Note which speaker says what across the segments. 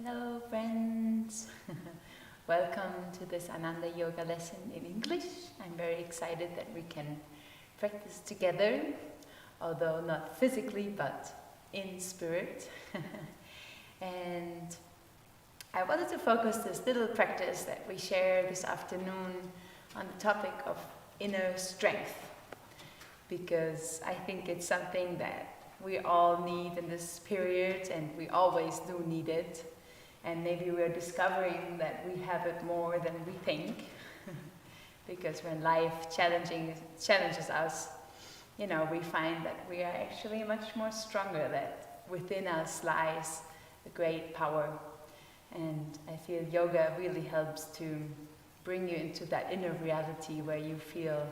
Speaker 1: Hello friends! Welcome to this Ananda Yoga lesson in English. I'm very excited that we can practice together, although not physically but in spirit. And I wanted to focus this little practice that we share this afternoon on the topic of inner strength, because I think it's something that we all need in this period, and we always do need it. And maybe we're discovering that we have it more than we think, because when life challenges us, we find that we are actually much more stronger, that within us lies a great power. And I feel yoga really helps to bring you into that inner reality where you feel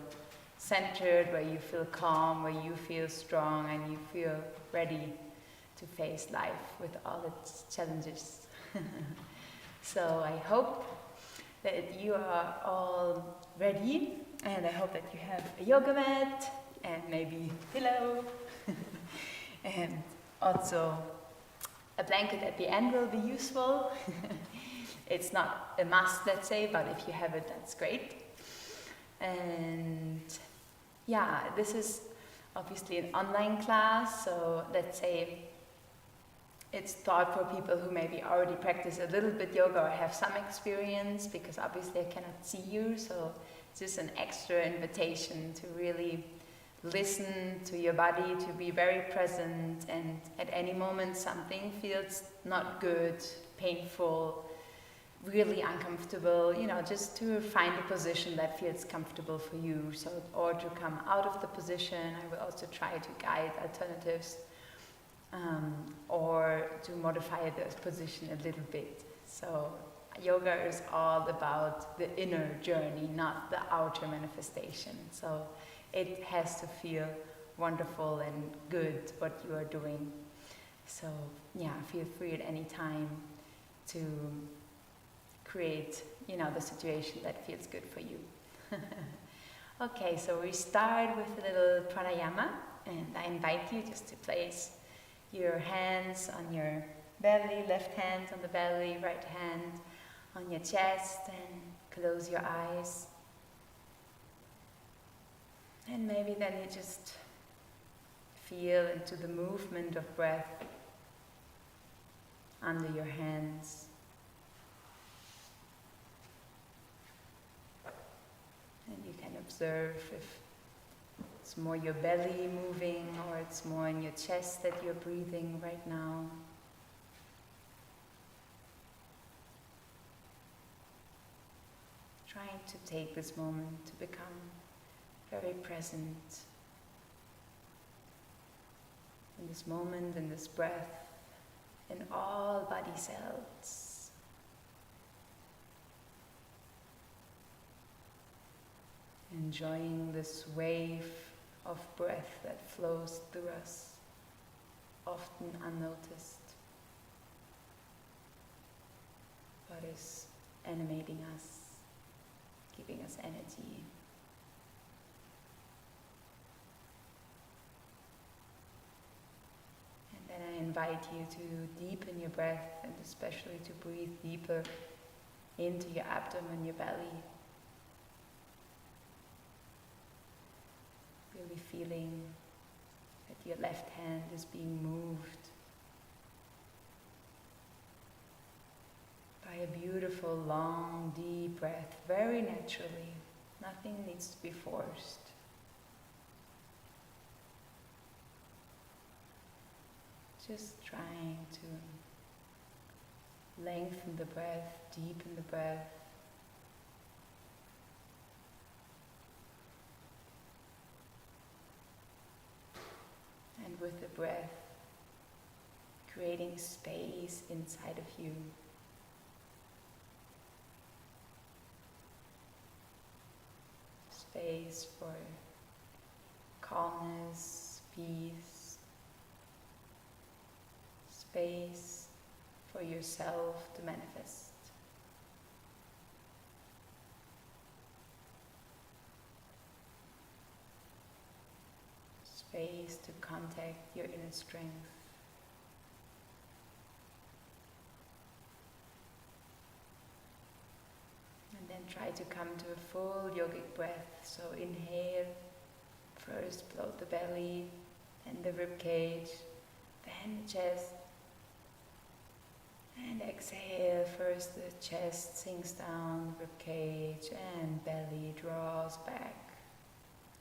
Speaker 1: centered, where you feel calm, where you feel strong, and you feel ready to face life with all its challenges. So I hope that you are all ready, and I hope that you have a yoga mat and maybe a pillow and also a blanket at the end will be useful. It's not a must, let's say, but if you have it, that's great. And yeah, this is obviously an online class, so let's say it's thought for people who maybe already practice a little bit yoga or have some experience, because obviously I cannot see you, so it's just an extra invitation to really listen to your body, to be very present, and at any moment something feels not good, painful, really uncomfortable, just to find a position that feels comfortable for you. So, or to come out of the position, I will also try to guide alternatives. Or to modify the position a little bit. So yoga is all about the inner journey, not the outer manifestation. So it has to feel wonderful and good what you are doing. So yeah, feel free at any time to create, the situation that feels good for you. Okay, so we start with a little pranayama, and I invite you just to place your hands on your belly, left hand on the belly, right hand on your chest, and close your eyes. And maybe then you just feel into the movement of breath under your hands. And you can observe if it's more your belly moving, or it's more in your chest that you're breathing right now. Trying to take this moment to become very present in this moment, in this breath, in all body cells. Enjoying this wave of breath that flows through us, often unnoticed, but is animating us, giving us energy. And then I invite you to deepen your breath, and especially to breathe deeper into your abdomen, your belly. Really feeling that your left hand is being moved by a beautiful, long, deep breath, very naturally. Nothing needs to be forced. Just trying to lengthen the breath, deepen the breath. And with the breath, creating space inside of you. Space for calmness, peace. Space for yourself to manifest. Space to contact your inner strength. try to come to a full yogic breath. So inhale, first float the belly, then the rib cage, then the chest. And exhale, first the chest sinks down, rib cage, and belly draws back.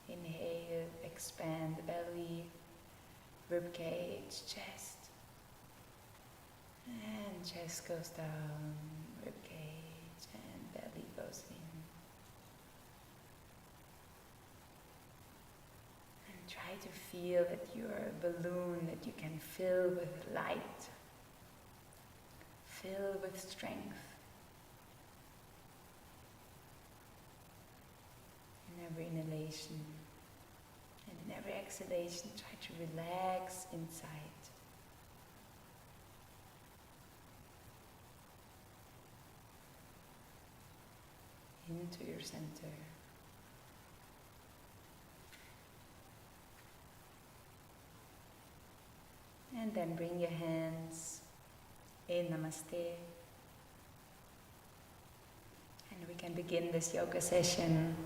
Speaker 1: Inhale, expand the belly, rib cage, chest. And chest goes down, rib cage, and belly goes in. And try to feel that you're a balloon that you can fill with light, fill with strength. In every inhalation and in every exhalation, try to relax inside. Into your center. And then bring your hands in Namaste. And we can begin this yoga session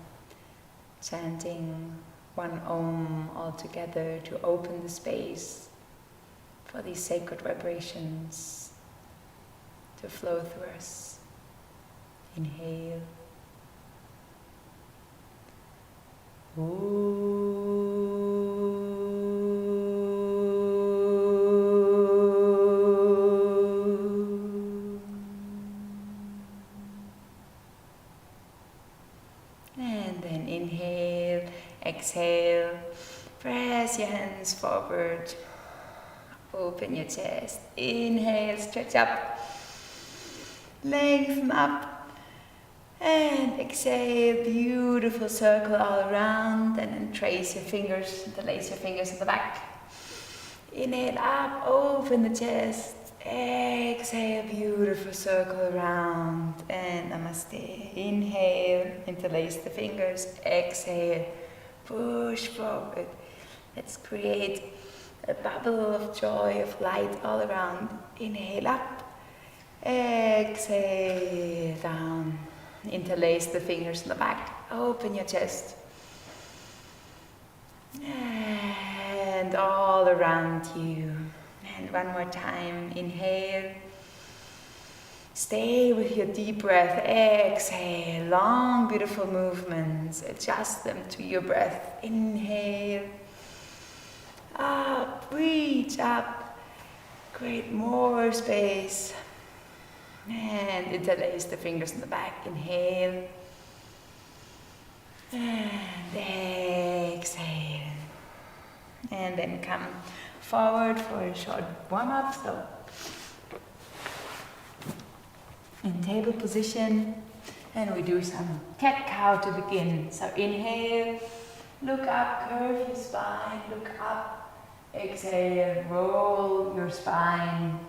Speaker 1: chanting one Om all together to open the space for these sacred vibrations to flow through us. Inhale. And then inhale, exhale, press your hands forward, open your chest, inhale, stretch up, lengthen up, and exhale, beautiful circle all around, and then trace your fingers, interlace your fingers at the back. Inhale up, open the chest, exhale, beautiful circle around, and Namaste. Inhale, interlace the fingers, exhale, push forward. Let's create a bubble of joy, of light all around. Inhale up, exhale, down. Interlace the fingers in the back, open your chest. And all around you. And one more time, inhale. Stay with your deep breath, exhale, long beautiful movements, adjust them to your breath. Inhale, up, reach up, create more space. And interlace the fingers in the back, inhale. And exhale. And then come forward for a short warm-up. So, in table position, and we do some cat-cow to begin. So inhale, look up, curve your spine, look up, exhale, roll your spine,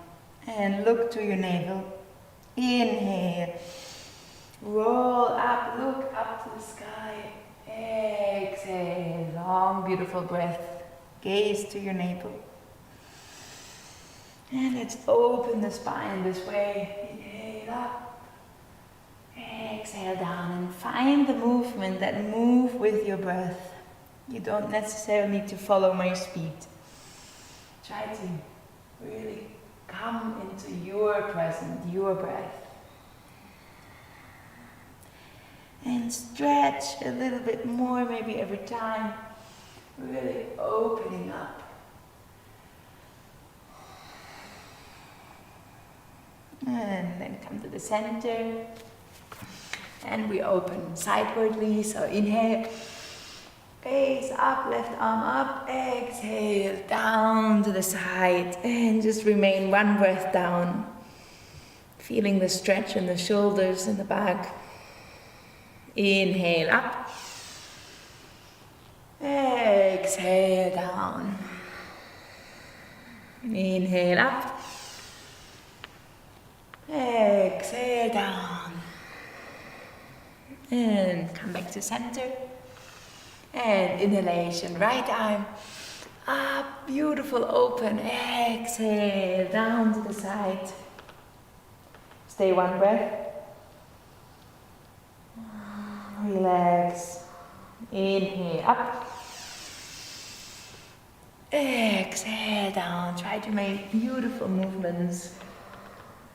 Speaker 1: and look to your navel. Inhale, roll up, look up to the sky, exhale, long beautiful breath, gaze to your navel. And let's open the spine this way. Inhale up, exhale down, and find the movement that move with your breath. You don't necessarily need to follow my speed. Try to really come into your present, your breath. And stretch a little bit more, maybe every time. Really opening up. And then come to the center. And we open sidewardly, so inhale. Gaze up, left arm up, exhale, down to the side, and just remain one breath down. Feeling the stretch in the shoulders and the back. Inhale up, exhale down. Inhale up, exhale down. And come back to center. And inhalation, right arm up, beautiful, open, exhale, down to the side. Stay one breath. Relax. Inhale up. Exhale down. Try to make beautiful movements.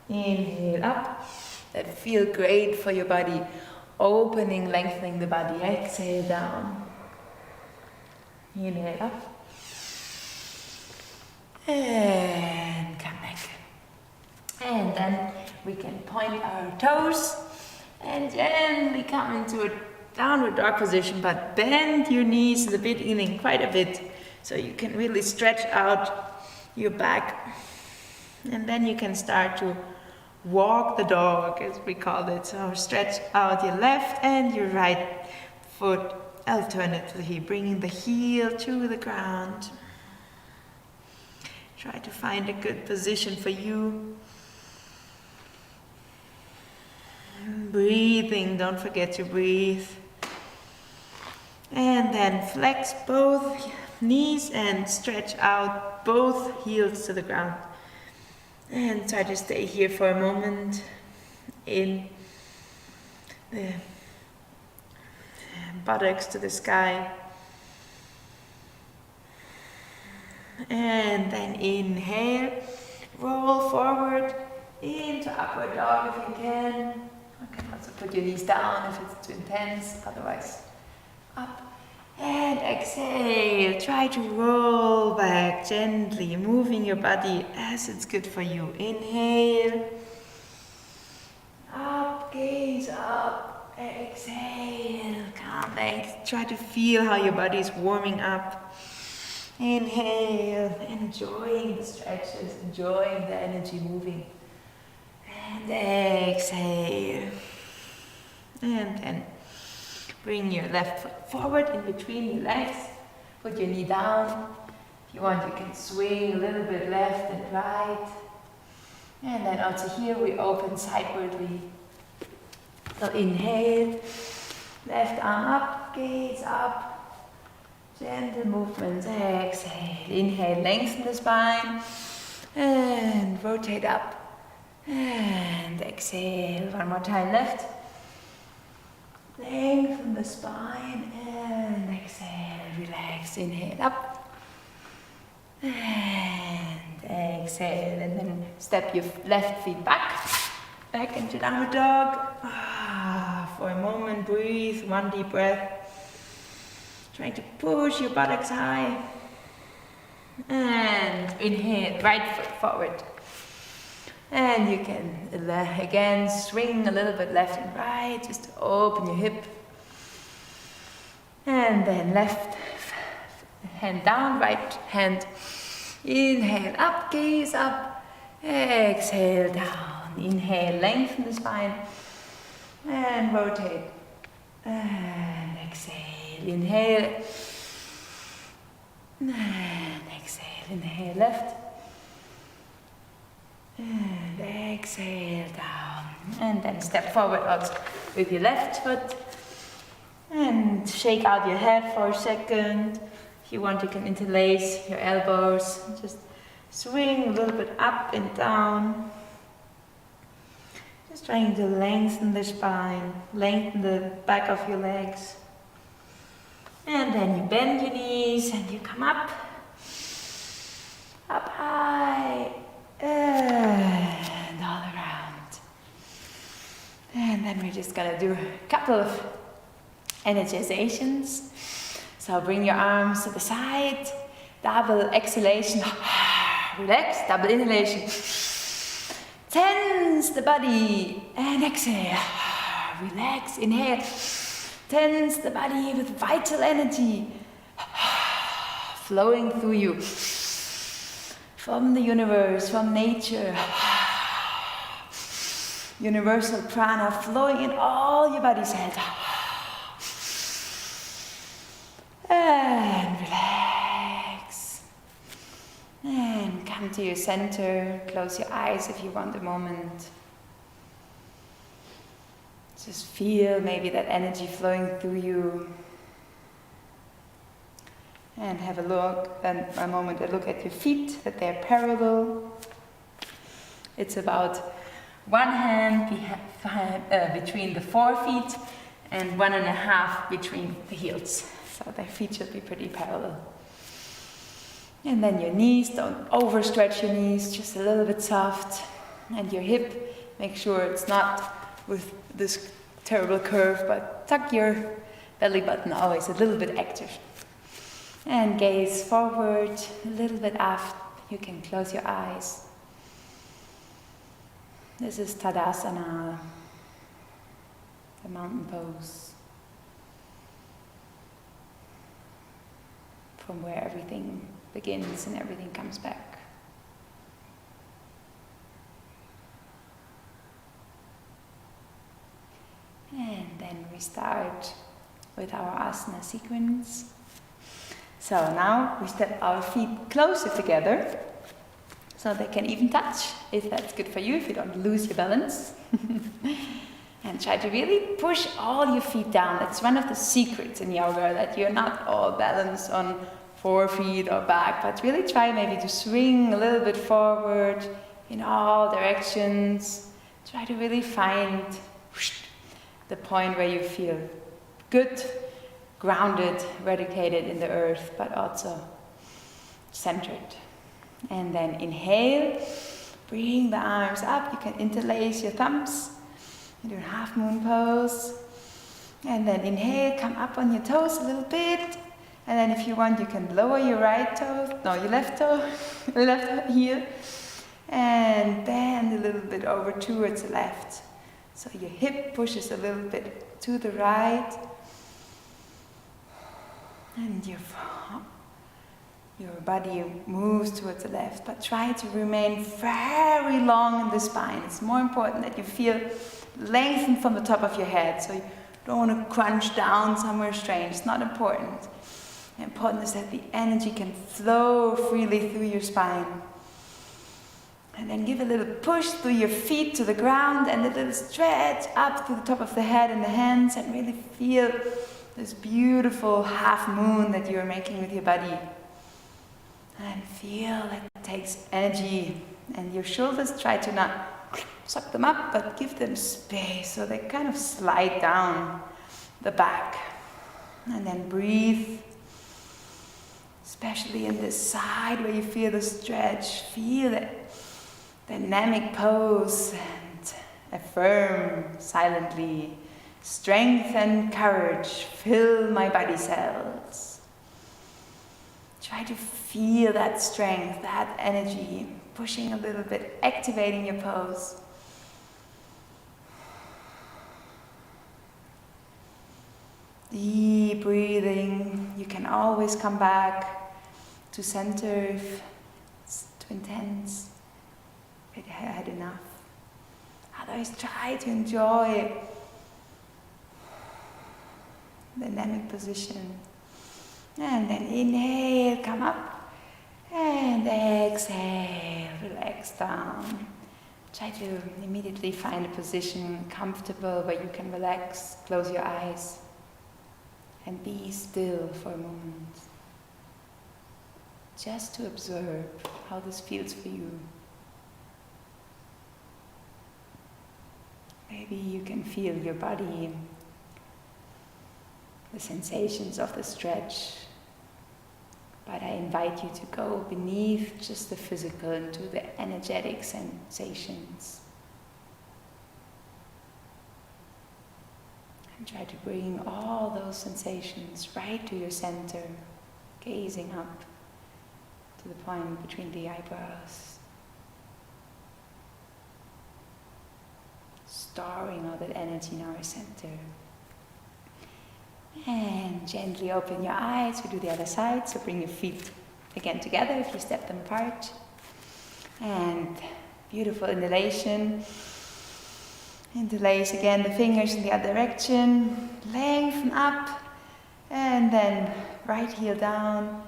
Speaker 1: Inhale up. That feel great for your body. Opening, lengthening the body. Exhale down. Inhale up. And come back. And then we can point our toes and gently come into a downward dog position, but bend your knees in the beginning quite a bit so you can really stretch out your back. And then you can start to walk the dog, as we call it. So stretch out your left and your right foot alternately, bringing the heel to the ground. Try to find a good position for you. Breathing, don't forget to breathe. And then flex both knees and stretch out both heels to the ground. And try to stay here for a moment in the buttocks to the sky. And then inhale, roll forward into upward dog if you can. You can also put your knees down if it's too intense, otherwise up. And exhale, try to roll back gently, moving your body as it's good for you. Inhale, up, gaze up, exhale, come back. Try to feel how your body is warming up. Inhale, enjoying the stretches, enjoying the energy moving. And exhale. And then bring your left foot forward in between your legs. Put your knee down. If you want, you can swing a little bit left and right. And then also here we open sidewardly. So inhale, left arm up, gaze up. Gentle movements, exhale. Inhale, lengthen the spine. And rotate up. And exhale, one more time, left. Lengthen the spine and exhale, relax, inhale up. And exhale, and then step your left feet back into downward dog. For a moment, breathe, one deep breath. Trying to push your buttocks high. And inhale, right foot forward. And you can again swing a little bit left and right, just to open your hip. And then left hand down, right hand. Inhale, up, gaze up. Exhale, down. Inhale, lengthen the spine. And rotate. And exhale. Inhale. And exhale. Inhale, left. And exhale down. And then step forward also with your left foot. And shake out your head for a second. If you want, you can interlace your elbows. Just swing a little bit up and down. Just trying to lengthen the spine, lengthen the back of your legs. And then you bend your knees and you come up. Up high. And all around. And then we're just gonna do a couple of energizations. So bring your arms to the side, double exhalation, relax, double inhalation. Tense the body and exhale, relax, inhale. Tense the body with vital energy flowing through you. From the universe, from nature, universal prana flowing in all your body cells. And relax. And come to your center. Close your eyes if you want a moment. Just feel maybe that energy flowing through you. And have a look, and a moment, a look at your feet, that they're parallel. It's about one hand between the 4 feet and 1.5 between the heels. So their feet should be pretty parallel. And then your knees, don't overstretch your knees, just a little bit soft. And your hip, make sure it's not with this terrible curve, but tuck your belly button always a little bit active. And gaze forward, a little bit aft. You can close your eyes. This is Tadasana, the mountain pose, from where everything begins and everything comes back. And then we start with our asana sequence. So now we step our feet closer together, so they can even touch, if that's good for you, if you don't lose your balance. And try to really push all your feet down. That's one of the secrets in yoga, that you're not all balanced on 4 feet or back, but really try maybe to swing a little bit forward in all directions. Try to really find the point where you feel good, grounded, radicated in the earth, but also centered. And then inhale, bring the arms up. You can interlace your thumbs. You do a half moon pose. And then inhale, come up on your toes a little bit. And then if you want, you can lower your your left toe, your left heel. And bend a little bit over towards the left. So your hip pushes a little bit to the right. And your body moves towards the left, but try to remain very long in the spine. It's more important that you feel lengthened from the top of your head, so you don't want to crunch down somewhere strange. It's not important. The important is that the energy can flow freely through your spine. And then give a little push through your feet to the ground and a little stretch up to the top of the head and the hands, and really feel this beautiful half moon that you're making with your body. And feel like it takes energy. And your shoulders, try to not suck them up, but give them space so they kind of slide down the back. And then breathe. Especially in this side where you feel the stretch. Feel that dynamic pose and affirm silently. Strength and courage fill my body cells. Try to feel that strength, that energy, pushing a little bit, activating your pose. Deep breathing. You can always come back to center if it's too intense, if you had enough. Otherwise, try to enjoy the dynamic position. And then inhale, come up. And exhale, relax down. Try to immediately find a position comfortable where you can relax, close your eyes, and be still for a moment. Just to observe how this feels for you. Maybe you can feel your body, the sensations of the stretch. But I invite you to go beneath just the physical into the energetic sensations. And try to bring all those sensations right to your center, gazing up to the point between the eyebrows. Storing all that energy in our center. And gently open your eyes. We do the other side, so bring your feet again together if you step them apart. And beautiful inhalation. Interlace again the fingers in the other direction. Lengthen up. And then right heel down.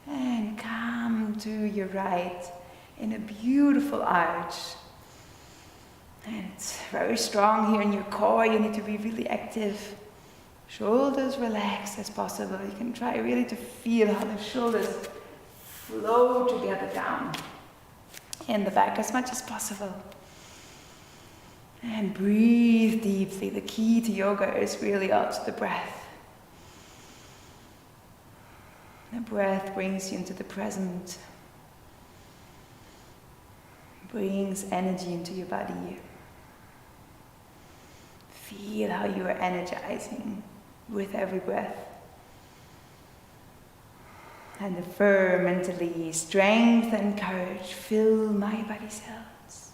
Speaker 1: And come to your right in a beautiful arch. And it's very strong here in your core. You need to be really active. Shoulders relaxed as possible. You can try really to feel how the shoulders flow together down in the back as much as possible. And breathe deeply. The key to yoga is really also the breath. The breath brings you into the present, brings energy into your body. Feel how you are energizing with every breath. And affirm mentally, strength and courage fill my body cells.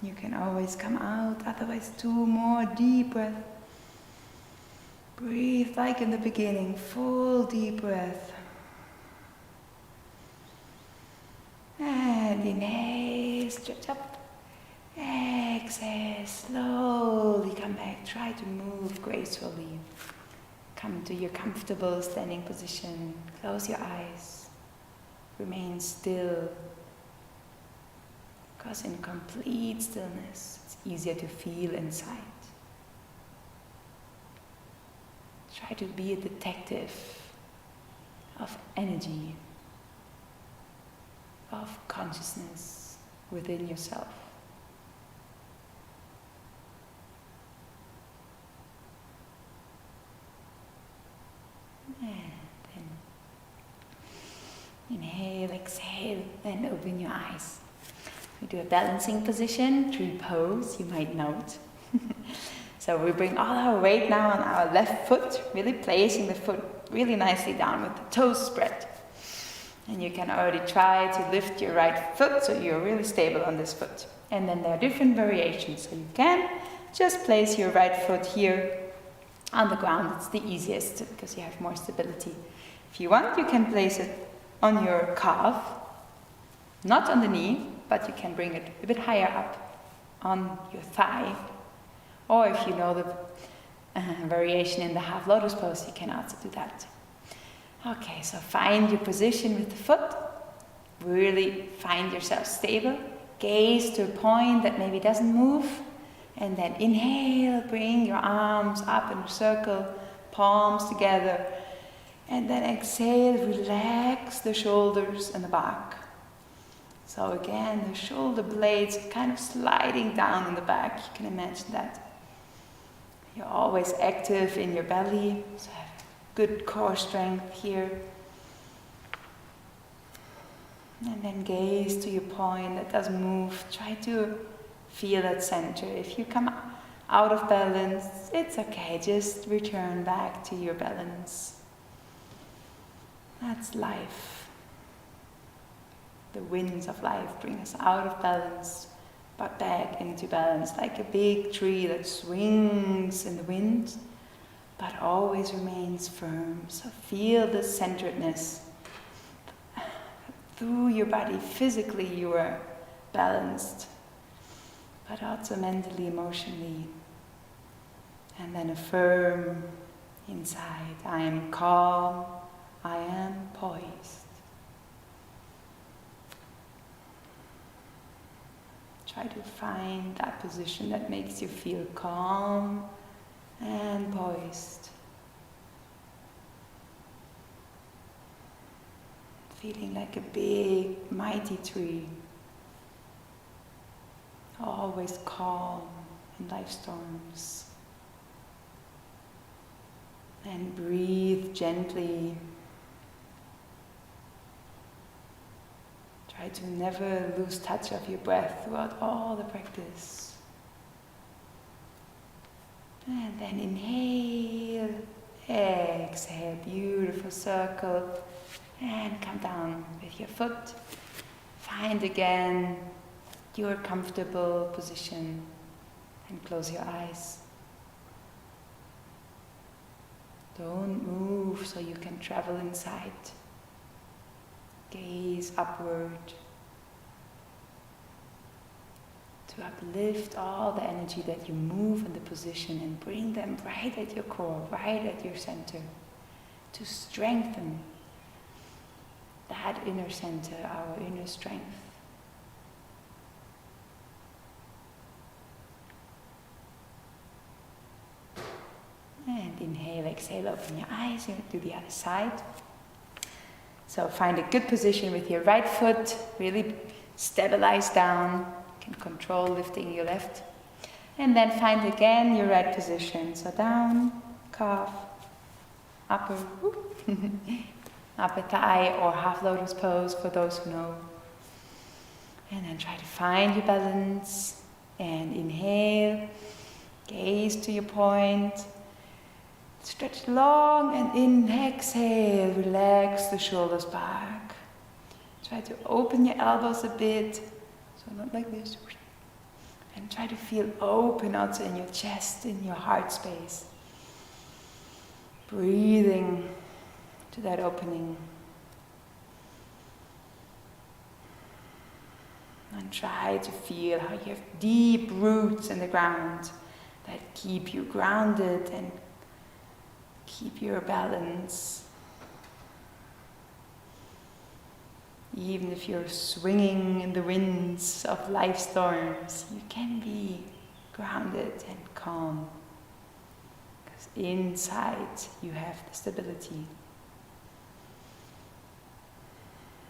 Speaker 1: You can always come out, otherwise 2 more deep breaths. Breathe like in the beginning, full deep breath. And inhale, stretch up. Exhale, slowly come back. Try to move gracefully. Come to your comfortable standing position. Close your eyes. Remain still. Because in complete stillness, it's easier to feel inside. Try to be a detective of energy, of consciousness within yourself. And then inhale, exhale, and open your eyes. We do a balancing position, tree pose, you might note. So we bring all our weight now on our left foot, really placing the foot really nicely down with the toes spread. And you can already try to lift your right foot so you're really stable on this foot. And then there are different variations. So you can just place your right foot here on the ground. It's the easiest because you have more stability. If you want, you can place it on your calf, not on the knee, but you can bring it a bit higher up on your thigh. Or if you know the variation in the half lotus pose, you can also do that. Okay, so find your position with the foot. Really find yourself stable. Gaze to a point that maybe doesn't move. And then inhale, bring your arms up in a circle, palms together. And then exhale, relax the shoulders and the back. So again, the shoulder blades kind of sliding down in the back. You can imagine that. You're always active in your belly, so have good core strength here. And then gaze to your point that doesn't move. Try to feel that center. If you come out of balance, it's okay. Just return back to your balance. That's life. The winds of life bring us out of balance, but back into balance, like a big tree that swings in the wind, but always remains firm. So feel the centeredness. Through your body, physically you are balanced, but also mentally, emotionally. And then affirm inside, I am calm, I am poised. Try to find that position that makes you feel calm and poised. Feeling like a big, mighty tree. Always calm in life storms. And breathe gently. Try to never lose touch of your breath throughout all the practice. And then inhale, exhale, beautiful circle. And come down with your foot. Find again your comfortable position and close your eyes. Don't move so you can travel inside. Gaze upward to uplift all the energy that you move in the position and bring them right at your core, right at your center, to strengthen that inner center, our inner strength. And inhale, exhale, open your eyes and do the other side. So find a good position with your right foot, really stabilize down, you can control lifting your left. And then find again your right position. So down, calf, upper, upper thigh or half lotus pose for those who know. And then try to find your balance and inhale, gaze to your point, stretch long and in, exhale, relax the shoulders back. Try to open your elbows a bit, so not like this. And try to feel open also in your chest, in your heart space. Breathing to that opening. And try to feel how you have deep roots in the ground that keep you grounded and keep your balance. Even if you're swinging in the winds of life storms, you can be grounded and calm. Because inside you have the stability.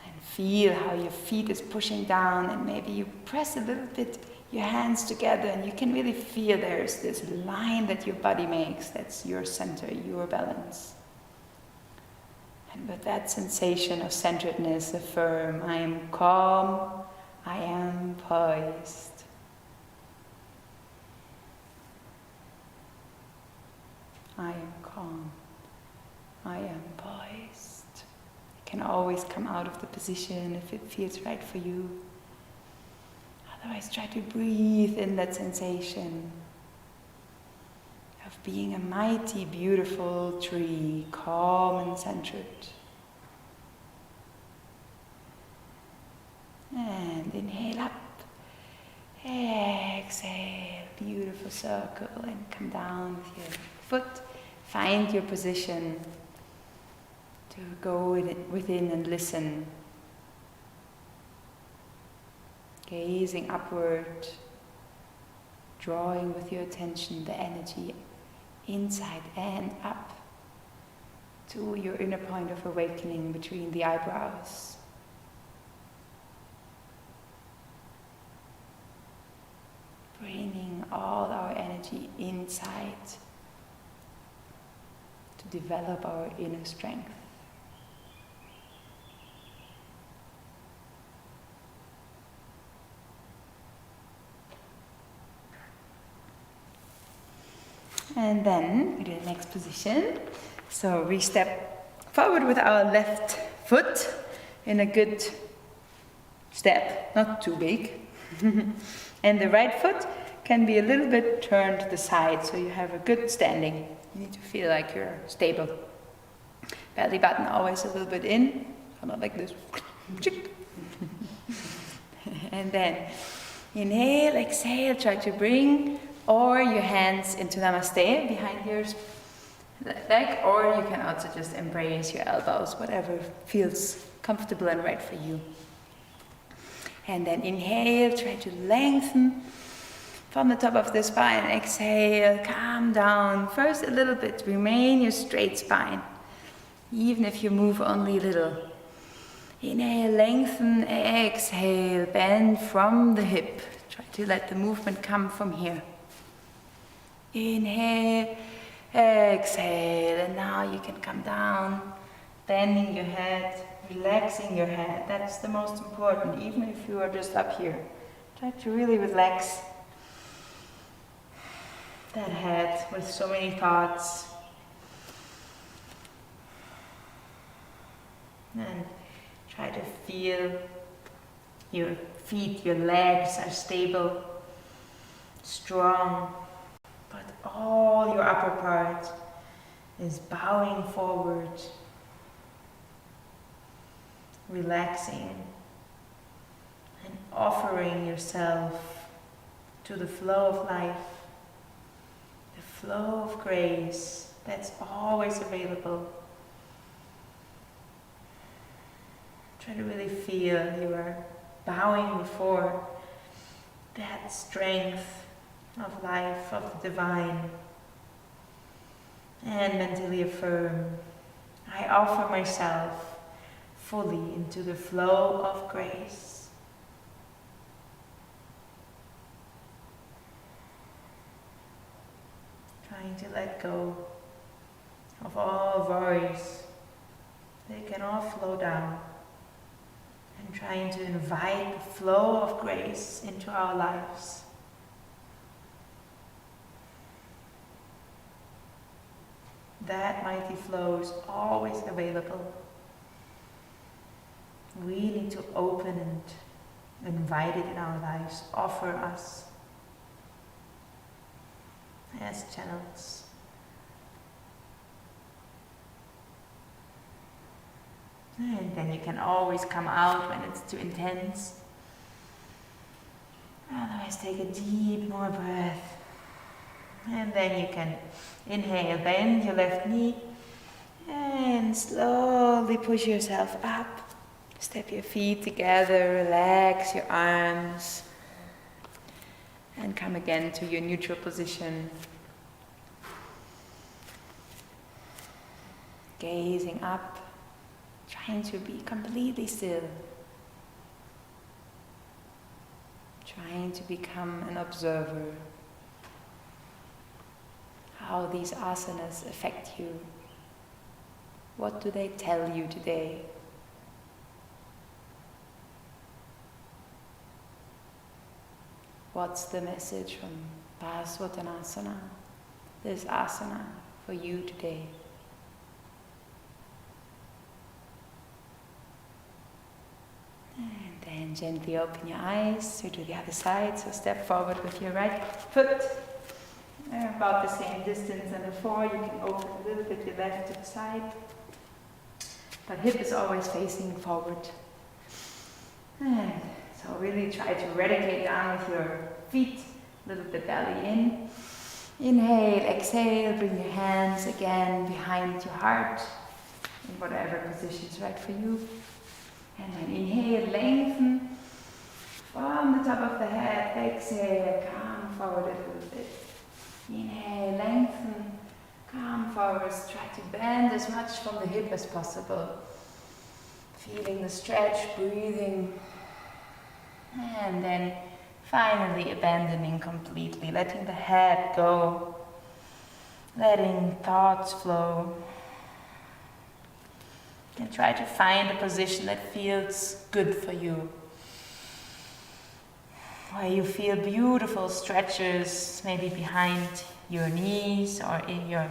Speaker 1: And feel how your feet is pushing down, and maybe you press a little bit your hands together and you can really feel there's this line that your body makes. That's your center, your balance. And with that sensation of centeredness, affirm, I am calm, I am poised. I am calm, I am poised. You can always come out of the position if it feels right for you. Otherwise, try to breathe in that sensation of being a mighty, beautiful tree, calm and centered. And inhale up, exhale, beautiful circle, and come down with your foot. Find your position to go within and listen. Gazing upward, drawing with your attention the energy inside and up to your inner point of awakening between the eyebrows. Bringing all our energy inside to develop our inner strength. And then we do the next position. So we step forward with our left foot in a good step, not too big. And the right foot can be a little bit turned to the side, so you have a good standing. You need to feel like you're stable. Belly button always a little bit in, so not like this. And then inhale, exhale, try to bring or your hands into Namaste behind your leg, or you can also just embrace your elbows, whatever feels comfortable and right for you. And then inhale, try to lengthen from the top of the spine. Exhale, calm down. First a little bit, remain your straight spine, even if you move only a little. Inhale, lengthen, exhale, bend from the hip. Try to let the movement come from here. Inhale, exhale, and now you can come down, bending your head, relaxing your head. That's the most important, even if you are just up here. Try to really relax that head with so many thoughts. And try to feel your feet, your legs are stable, strong. But all your upper part is bowing forward, relaxing, and offering yourself to the flow of life, the flow of grace that's always available. Try to really feel you are bowing before that strength of life, of the divine.
Speaker 2: And mentally affirm, I offer myself fully into the flow of grace. Trying to let go of all worries. They can all flow down. And trying to invite the flow of grace into our lives. That mighty flow is always available. We need to open and invite it in our lives, offer us as channels. And then you can always come out when it's too intense. Otherwise, take a deep more breath. And then you can inhale, bend your left knee and slowly push yourself up. Step your feet together, relax your arms and come again to your neutral position. Gazing up, trying to be completely still. Trying to become an observer. How these asanas affect you. What do they tell you today? What's the message from Parsvottanasana, this asana, for you today? And then gently open your eyes to the other side. So step forward with your right foot. About the same distance as before. You can open a little bit your left to the side. But hip is always facing forward. And so really try to radicate down with your feet. A little bit belly in. Inhale, exhale, bring your hands again behind your heart. In whatever position is right for you. And then inhale, lengthen. From the top of the head, exhale, come forward a little bit. Inhale, lengthen, come forward, try to bend as much from the hip as possible. Feeling the stretch, breathing. And then finally abandoning completely, letting the head go, letting thoughts flow. And try to find a position that feels good for you. Where you feel beautiful stretches, maybe behind your knees or in your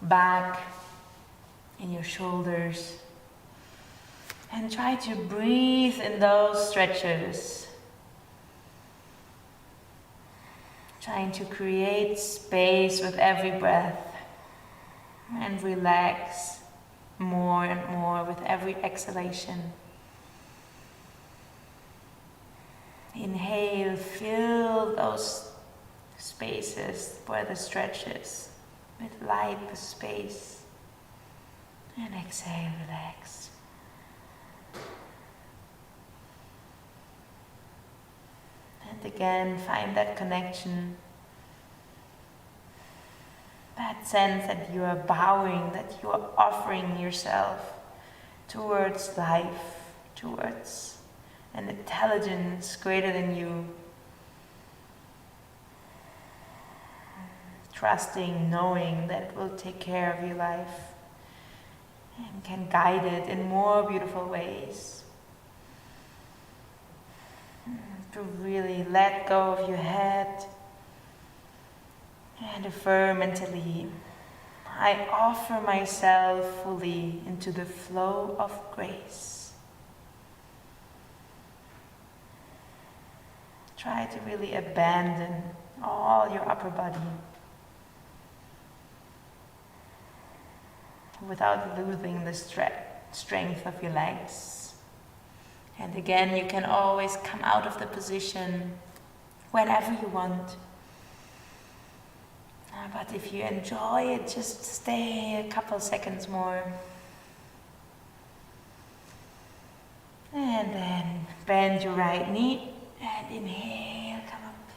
Speaker 2: back, in your shoulders. And try to breathe in those stretches. Trying to create space with every breath. And relax more and more with every exhalation. Inhale, fill those spaces where the stretch is with light space. And exhale, relax. And again, find that connection. That sense that you are bowing, that you are offering yourself towards life, towards an intelligence greater than you. Trusting, knowing that it will take care of your life and can guide it in more beautiful ways. To really let go of your head and affirm mentally, I offer myself fully into the flow of grace. Try to really abandon all your upper body without losing the strength of your legs. And again, you can always come out of the position whenever you want. But if you enjoy it, just stay a couple seconds more. And then bend your right knee. And inhale, come up.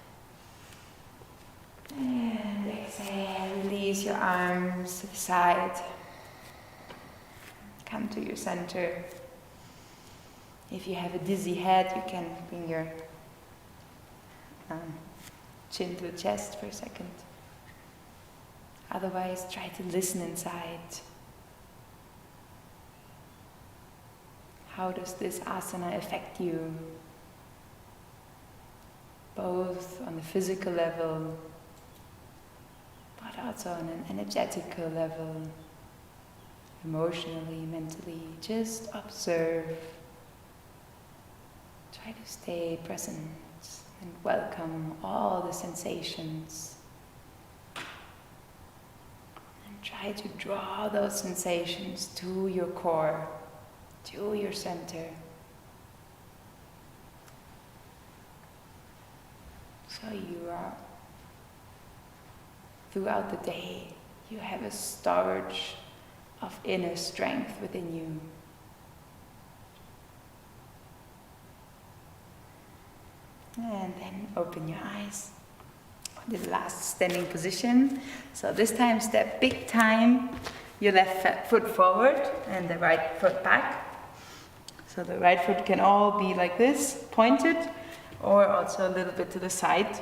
Speaker 2: And exhale, release. release your arms to the side. Come to your center. If you have a dizzy head, you can bring your chin to the chest for a second. Otherwise, try to listen inside. How does this asana affect you? Both on the physical level, but also on an energetical level, emotionally, mentally. Just observe. Try to stay present and welcome all the sensations. And try to draw those sensations to your core, to your center. So you are, throughout the day, you have a storage of inner strength within you. And then open your eyes. The last standing position. So this time step big time your left foot forward and the right foot back. So the right foot can all be like this, pointed, or also a little bit to the side.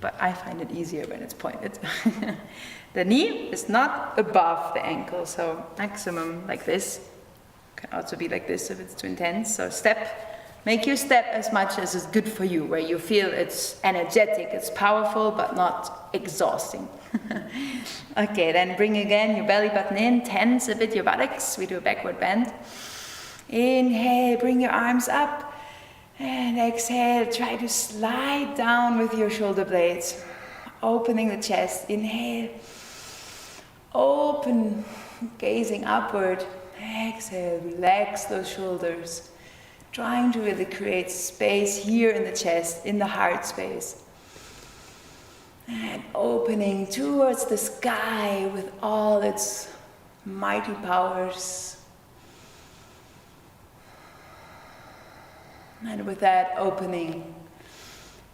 Speaker 2: But I find it easier when it's pointed. The knee is not above the ankle, so maximum like this. Can also be like this if it's too intense. So make your step as much as is good for you, where you feel it's energetic, it's powerful, but not exhausting. Okay, then bring again your belly button in, tense a bit your buttocks. We do a backward bend. Inhale, bring your arms up. And exhale, try to slide down with your shoulder blades. Opening the chest, inhale. Open, gazing upward. Exhale, relax those shoulders. Trying to really create space here in the chest, in the heart space. And opening towards the sky with all its mighty powers. And with that opening,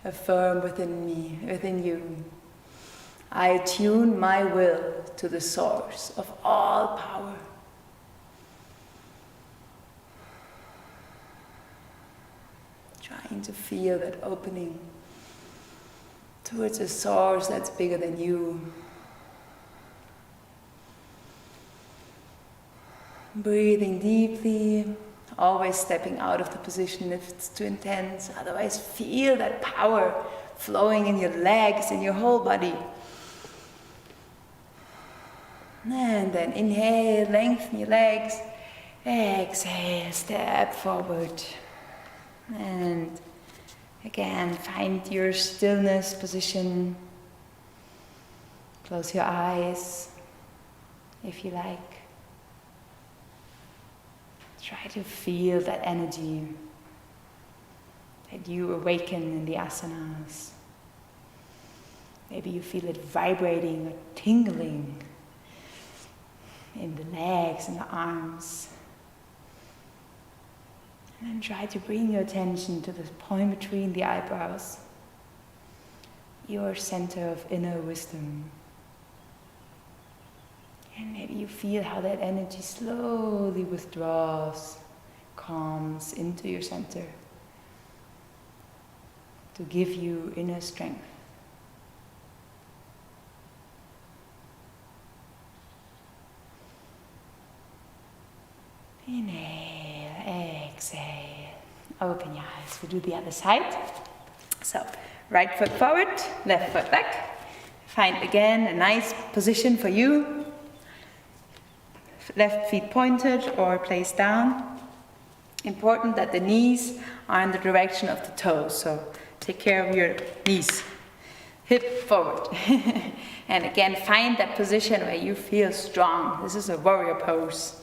Speaker 2: affirm within me, within you, I attune my will to the source of all power. Trying to feel that opening towards a source that's bigger than you. Breathing deeply, always stepping out of the position if it's too intense. Otherwise, feel that power flowing in your legs, in your whole body. And then inhale, lengthen your legs. Exhale, step forward. And again, find your stillness position. Close your eyes if you like. Try to feel that energy that you awaken in the asanas. Maybe you feel it vibrating or tingling in the legs and the arms. And then try to bring your attention to the point between the eyebrows, your center of inner wisdom. And maybe you feel how that energy slowly withdraws, calms into your center to give you inner strength. Inhale, exhale, open your eyes. We do the other side. So, right foot forward, left foot back. Find again a nice position for you. Left feet pointed or placed down. Important that the knees are in the direction of the toes, so take care of your knees. Hip forward. And again, find that position where you feel strong. This is a warrior pose.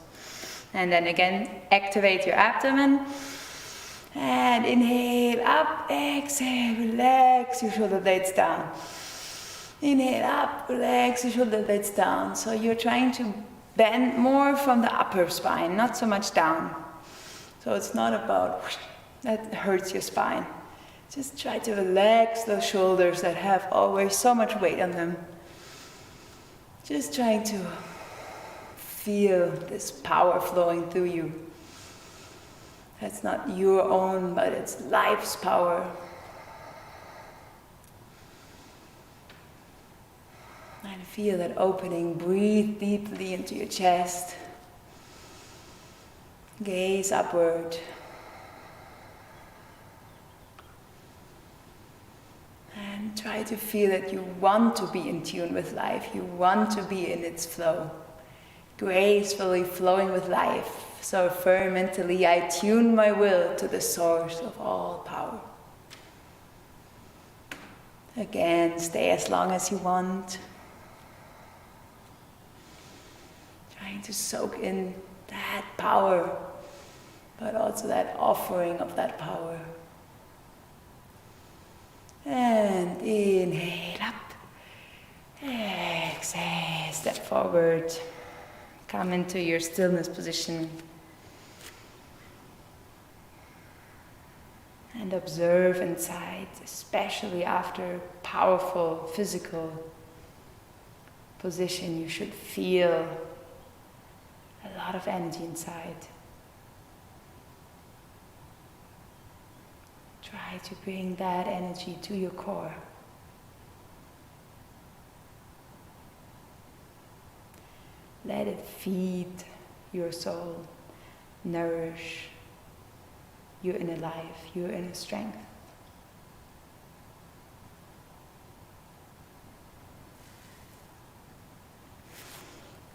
Speaker 2: And then again, activate your abdomen. And inhale, up, exhale, relax your shoulder blades down. Inhale, up, relax your shoulder blades down. So you're trying to bend more from the upper spine, not so much down. So it's not about, that hurts your spine. Just try to relax those shoulders that have always so much weight on them. Just trying to feel this power flowing through you. That's not your own, but it's life's power. And feel that opening. Breathe deeply into your chest. Gaze upward. And try to feel that you want to be in tune with life. You want to be in its flow. Gracefully flowing with life. So affirm mentally, I tune my will to the source of all power. Again, stay as long as you want. Trying to soak in that power, but also that offering of that power. And inhale up. Exhale, step forward. Come into your stillness position. And observe inside, especially after powerful physical position, you should feel a lot of energy inside. Try to bring that energy to your core. Let it feed your soul, nourish your inner life, your inner strength.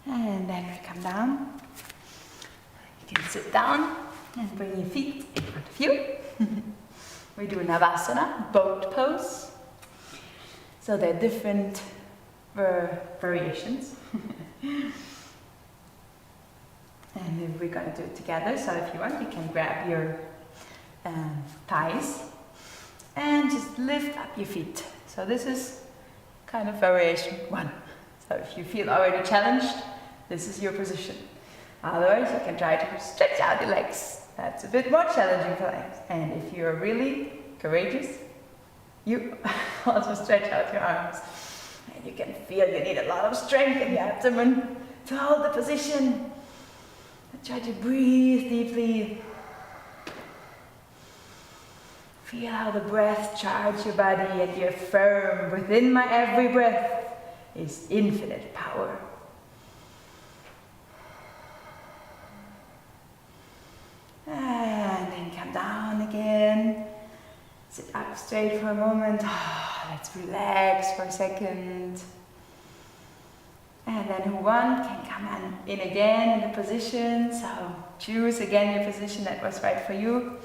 Speaker 2: And then we come down. You can sit down and bring your feet in front of you. We do Navasana, boat pose. So there are different variations. And we're going to do it together. So if you want, you can grab your thighs and just lift up your feet. So this is kind of variation 1. So if you feel already challenged, this is your position. Otherwise, you can try to stretch out your legs. That's a bit more challenging for legs. And if you're really courageous, you also stretch out your arms. And you can feel you need a lot of strength in your abdomen to hold the position. And try to breathe deeply. Feel how the breath charges your body, and you're firm. Within my every breath is infinite power. And then come down again. Sit up straight for a moment. Let's relax for a second. And then who want can come in again in the position. So choose again your position that was right for you.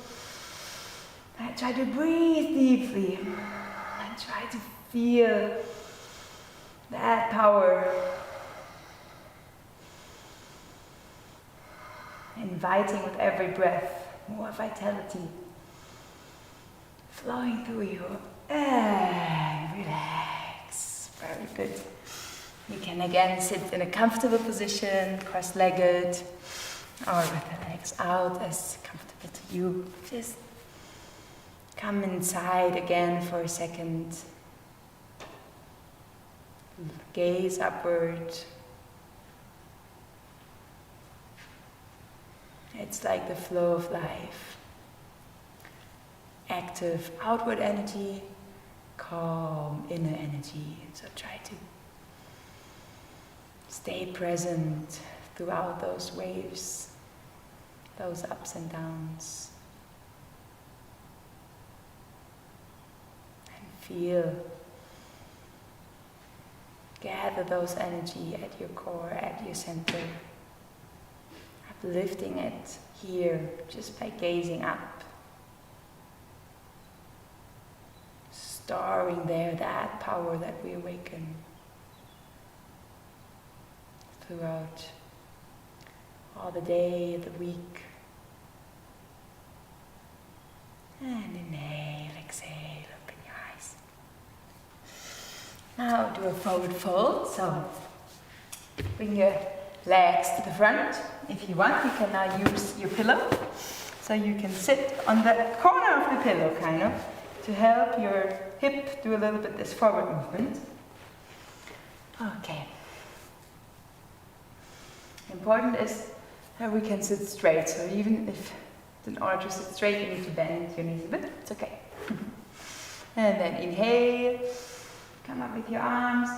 Speaker 2: And try to breathe deeply. And try to feel that power. Inviting with every breath more vitality flowing through you. And relax. Very good. You can again sit in a comfortable position, cross-legged, or with the legs out as comfortable to you. Just come inside again for a second. Gaze upward. It's like the flow of life. Active outward energy, calm inner energy. So try to stay present throughout those waves, those ups and downs. And feel, gather those energy at your core, at your center. Uplifting it here just by gazing up. Storing there that power that we awaken throughout all the day, the week. And inhale, exhale, open your eyes. Now do a forward fold. So bring your legs to the front. If you want, you can now use your pillow. So you can sit on the corner of the pillow, kind of, to help your hip do a little bit this forward movement. Okay. Important is that we can sit straight. So even if in order to sit straight you need to bend your knees a bit, it's okay. And then inhale, come up with your arms,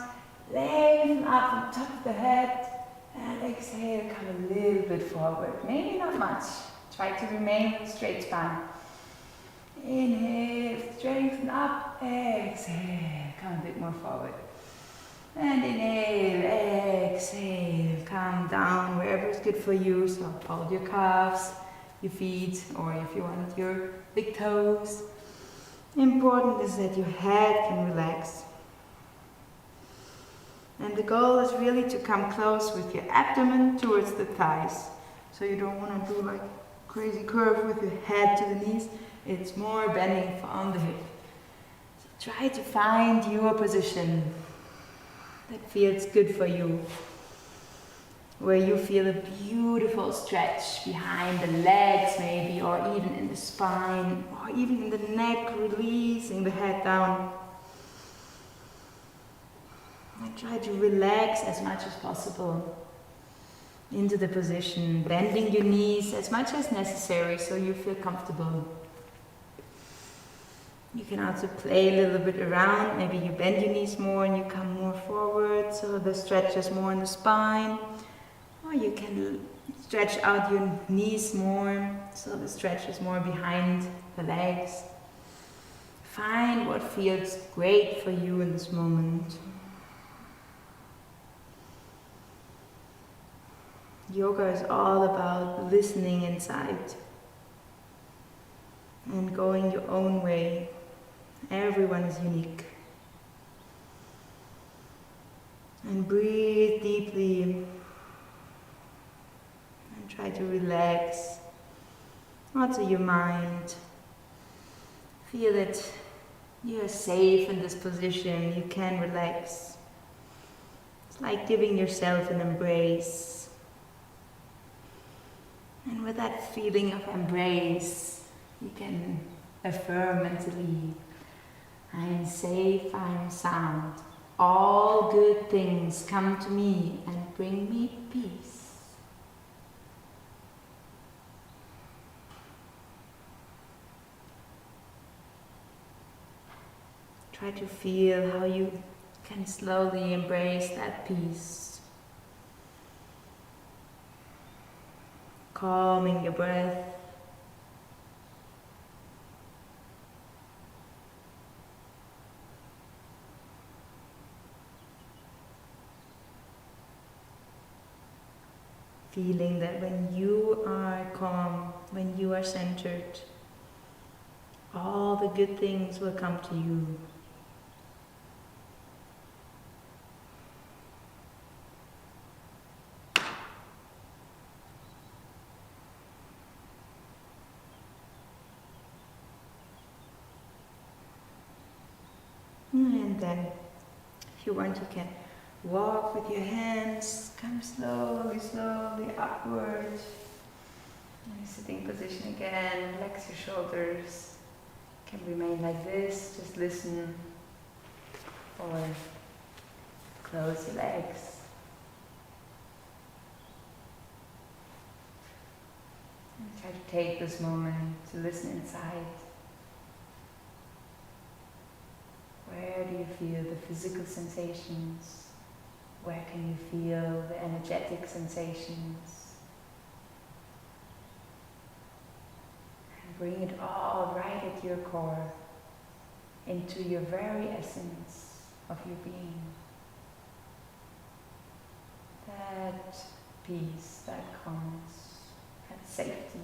Speaker 2: lengthen up on top of the head, and exhale, come a little bit forward, maybe not much. Try to remain with a straight spine. Inhale, strengthen up, exhale, come a bit more forward. And inhale, exhale, come down wherever is good for you. So hold your calves, your feet, or if you want your big toes. Important is that your head can relax. And the goal is really to come close with your abdomen towards the thighs. So you don't want to do like crazy curve with your head to the knees. It's more bending on the hip. So try to find your position that feels good for you, where you feel a beautiful stretch behind the legs maybe, or even in the spine, or even in the neck, releasing the head down. And try to relax as much as possible into the position, bending your knees as much as necessary so you feel comfortable. You can also play a little bit around. Maybe you bend your knees more and you come more forward, so the stretch is more in the spine. Or you can stretch out your knees more, so the stretch is more behind the legs. Find what feels great for you in this moment. Yoga is all about listening inside and going your own way. Everyone is unique. And breathe deeply and try to relax also your mind. Feel that you're safe in this position, you can relax. It's like giving yourself an embrace. And with that feeling of embrace, you can affirm mentally, I am safe, I am sound. All good things come to me and bring me peace. Try to feel how you can slowly embrace that peace. Calming your breath. Feeling that when you are calm, when you are centered, all the good things will come to you. And then, if you want, you can walk with your hands, come slowly, slowly upward. In a sitting position again, relax your shoulders. You can remain like this, just listen, or close your legs. And try to take this moment to listen inside. Where do you feel the physical sensations? Where can you feel the energetic sensations? And bring it all right at your core, into your very essence of your being. That peace, that calmness, that safety.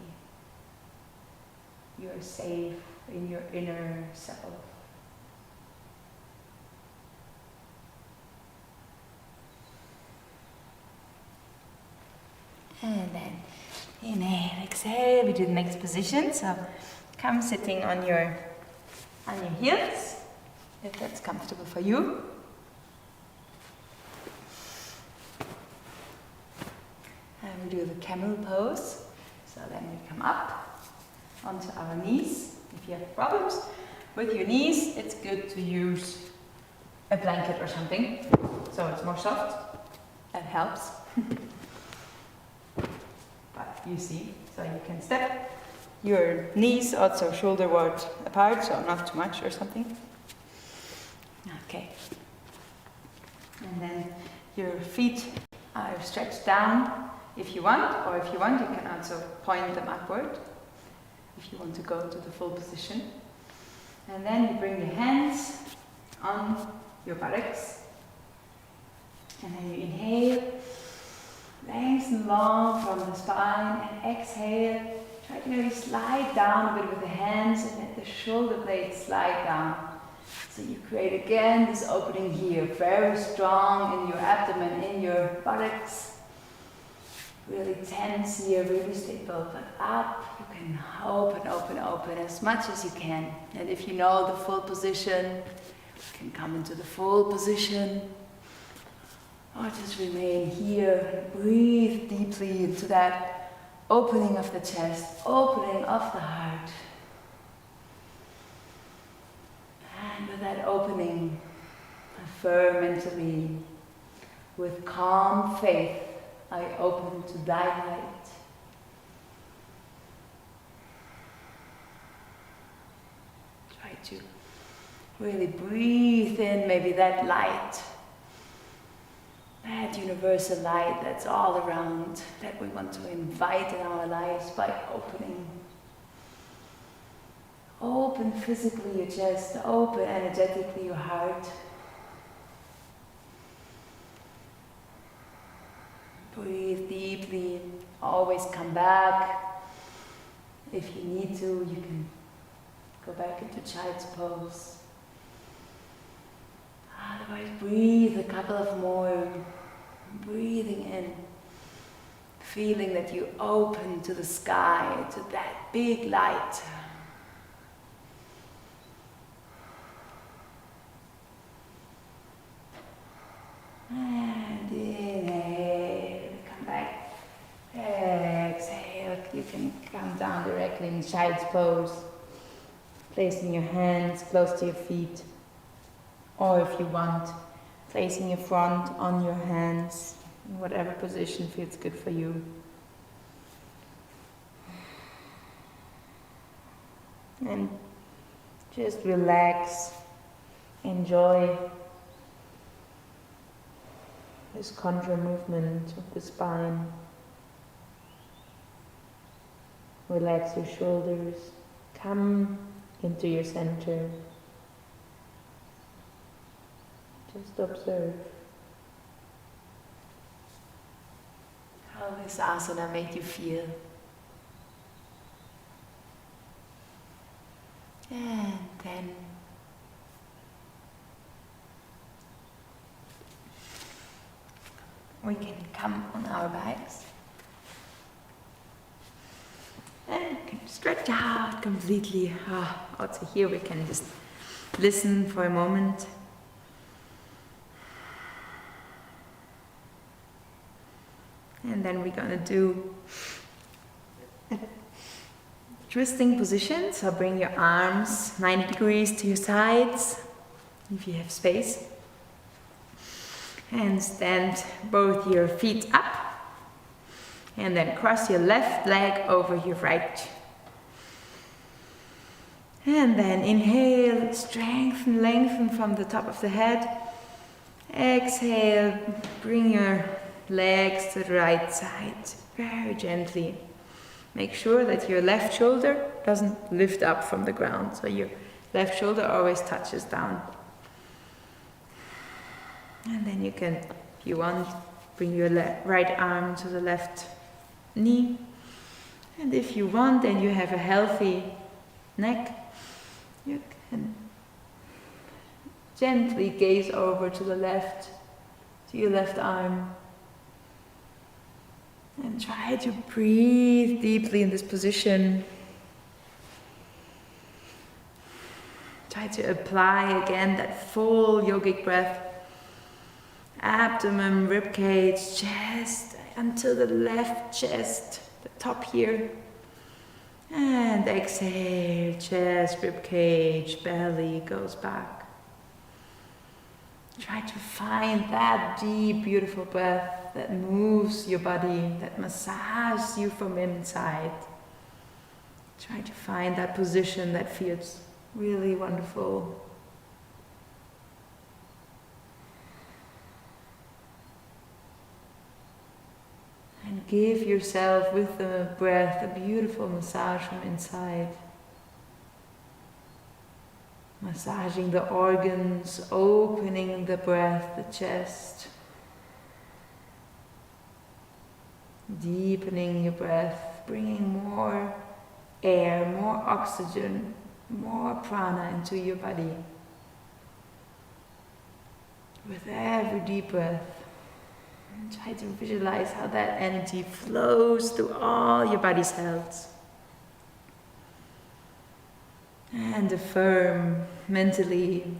Speaker 2: You're safe in your inner self. And then inhale, exhale, we do the next position. So come sitting on your heels, if that's comfortable for you. And we do the camel pose. So then we come up onto our knees. If you have problems with your knees, it's good to use a blanket or something, so it's more soft. That helps. you see. So you can step your knees also shoulder wide apart, so not too much or something. Okay. And then your feet are stretched down if you want, or if you want, you can also point them upward if you want to go to the full position. And then you bring your hands on your buttocks. And then you inhale, lengthen long from the spine, and exhale. Try to really slide down a bit with the hands and let the shoulder blades slide down. So you create again this opening here, very strong in your abdomen, in your buttocks. Really tense here, really stable, but up. You can open, open, open as much as you can. And if you know the full position, you can come into the full position. Or just remain here, breathe deeply into that opening of the chest, opening of the heart. And with that opening, affirm mentally, with calm faith, I open to thy light. Try to really breathe in maybe that light, that universal light that's all around, that we want to invite in our lives by opening. Open physically your chest, open energetically your heart. Breathe deeply, always come back. If you need to, you can go back into child's pose. Otherwise, breathe a couple of more. Breathing in, feeling that you open to the sky, to that big light. And inhale, come back. Exhale, you can come down directly in child's pose, placing your hands close to your feet, or if you want, placing your front on your hands, in whatever position feels good for you. And just relax, enjoy this contour movement of the spine. Relax your shoulders, come into your center. Just observe how this asana made you feel. And then we can come on our backs and can stretch out completely. Also here we can just listen for a moment. And then we're going to do a twisting position. So bring your arms 90 degrees to your sides, if you have space. And stand both your feet up. And then cross your left leg over your right. And then inhale, strengthen, lengthen from the top of the head. Exhale, bring your legs to the right side, very gently. Make sure that your left shoulder doesn't lift up from the ground, so your left shoulder always touches down. And then you can, if you want, bring your right arm to the left knee. And if you want, and you have a healthy neck, you can gently gaze over to the left, to your left arm. And try to breathe deeply in this position. Try to apply again that full yogic breath. Abdomen, ribcage, chest, until the left chest, the top here. And exhale, chest, ribcage, belly goes back. Try to find that deep, beautiful breath. that moves your body, that massages you from inside. Try to find that position that feels really wonderful. And give yourself with the breath a beautiful massage from inside. Massaging the organs, opening the breath, the chest. Deepening your breath, bringing more air, more oxygen, more prana into your body. With every deep breath, try to visualize how that energy flows through all your body cells. And affirm mentally,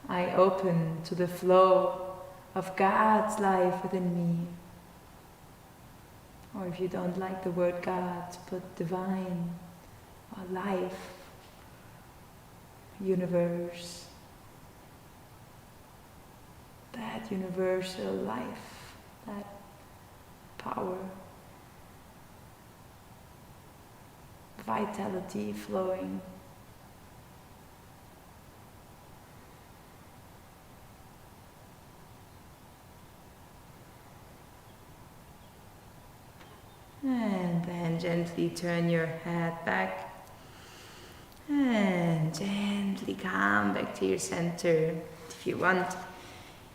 Speaker 2: I open to the flow of God's life within me. Or if you don't like the word God, put divine or life, universe. That universal life, that power, vitality flowing. And then gently turn your head back and gently come back to your center. If you want,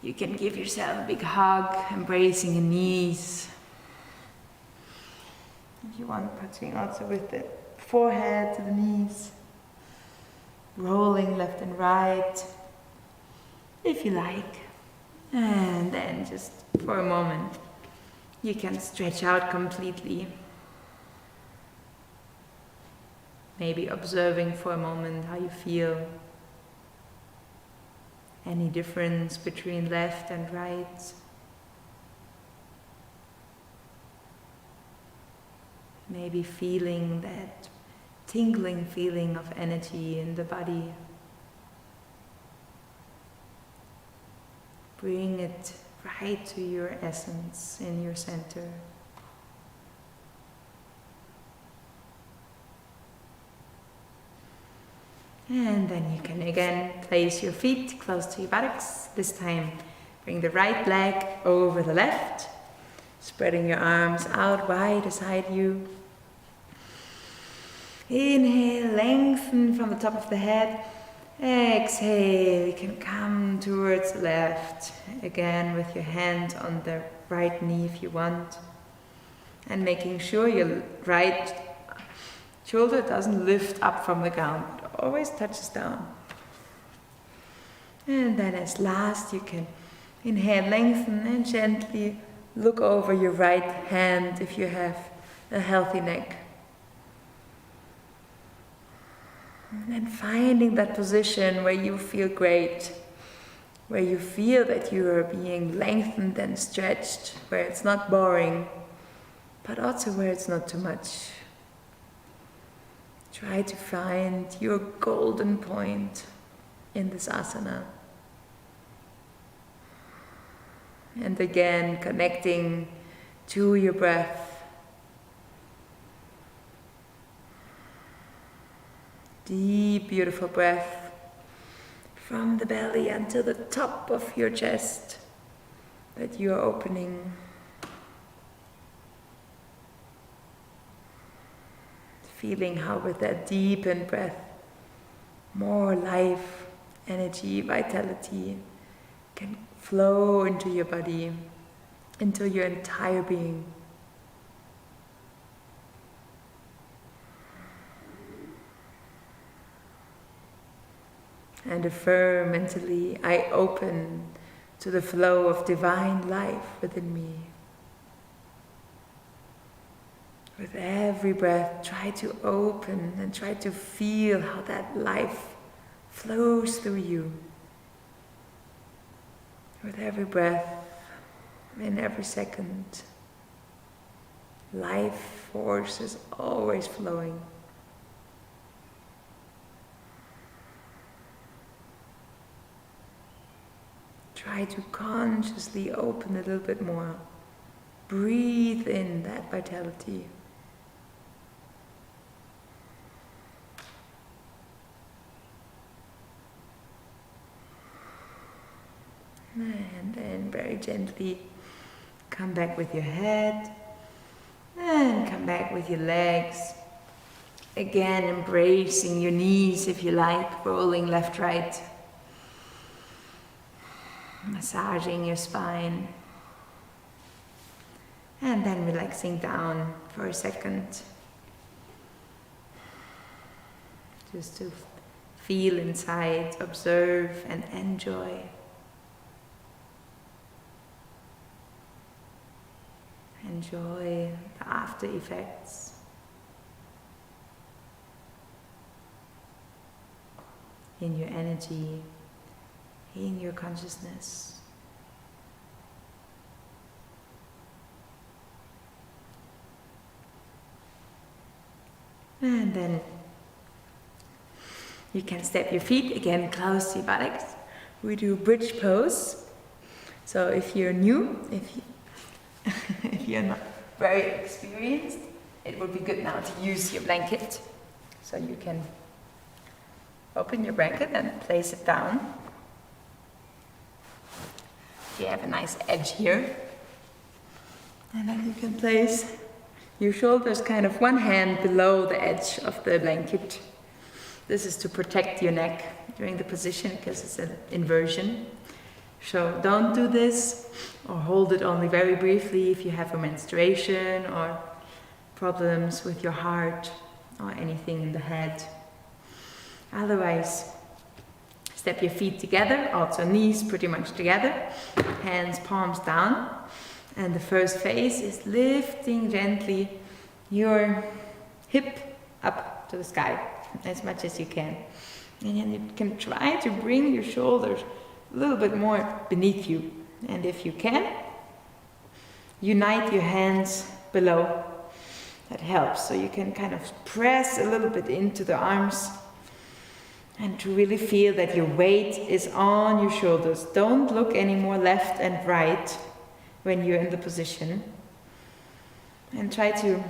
Speaker 2: you can give yourself a big hug, embracing your knees. If you want, touching also with the forehead to the knees, rolling left and right, if you like. And then just for a moment, you can stretch out completely. Maybe observing for a moment how you feel. Any difference between left and right? Maybe feeling that tingling feeling of energy in the body. Bring it right to your essence in your center. And then you can again place your feet close to your buttocks. This time bring the right leg over the left, spreading your arms out wide beside you. Inhale, lengthen from the top of the head. Exhale, you can come towards the left, again with your hand on the right knee if you want. And making sure your right shoulder doesn't lift up from the ground, it always touches down. And then as last, you can inhale, lengthen, and gently look over your right hand if you have a healthy neck. And finding that position where you feel great, where you feel that you are being lengthened and stretched, where it's not boring, but also where it's not too much. Try to find your golden point in this asana. And again, connecting to your breath. Deep, beautiful breath from the belly until the top of your chest that you are opening. Feeling how with that deepened breath, more life, energy, vitality can flow into your body, into your entire being. And affirm mentally, I open to the flow of divine life within me. With every breath, try to open and try to feel how that life flows through you. With every breath, in every second, life force is always flowing. try to consciously open a little bit more. Breathe in that vitality. And then very gently come back with your head and come back with your legs. Again, embracing your knees if you like, rolling left, right. Massaging your spine. And then relaxing down for a second. Just to feel inside, observe and enjoy. Enjoy the after effects. In your energy, in your consciousness. And then you can step your feet again close to your buttocks. We do bridge pose. So if you're new, if you're not very experienced, it would be good now to use your blanket. So you can open your blanket and place it down. You have a nice edge here. And then you can place your shoulders kind of one hand below the edge of the blanket. This is to protect your neck during the position because it's an inversion. So don't do this or hold it only very briefly if you have a menstruation or problems with your heart or anything in the head. Otherwise, step your feet together, also knees pretty much together, hands, palms down. And the first phase is lifting gently your hip up to the sky as much as you can. And then you can try to bring your shoulders a little bit more beneath you. And if you can, unite your hands below. That helps. So you can kind of press a little bit into the arms and to really feel that your weight is on your shoulders. Don't look anymore left and right when you're in the position. And try to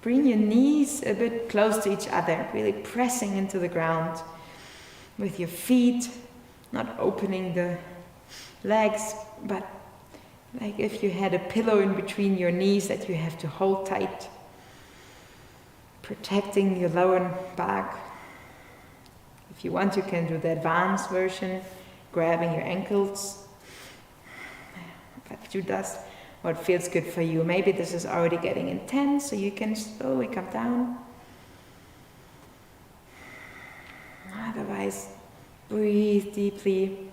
Speaker 2: bring your knees a bit close to each other, really pressing into the ground with your feet, not opening the legs, but like if you had a pillow in between your knees that you have to hold tight, protecting your lower back. If you want, you can do the advanced version, grabbing your ankles. But do this what feels good for you. Maybe this is already getting intense, so you can slowly come down. Otherwise, breathe deeply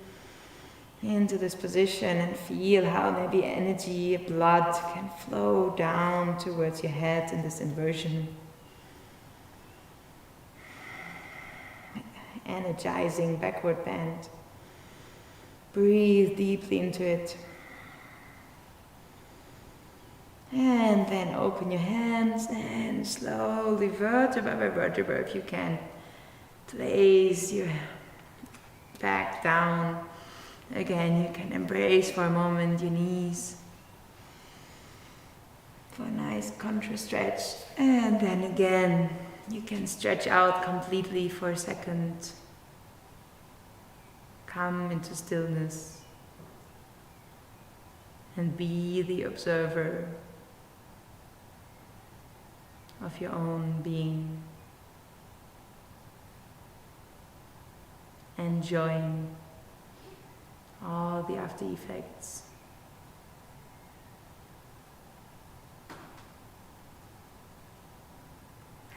Speaker 2: into this position and feel how maybe energy, blood can flow down towards your head in this inversion. Energizing backward bend. Breathe deeply into it. And then open your hands and slowly, vertebra by vertebra, if you can, place your back down. Again, you can embrace for a moment your knees for a nice contra stretch. And then again, you can stretch out completely for a second. Come into stillness and be the observer of your own being, enjoying all the after effects.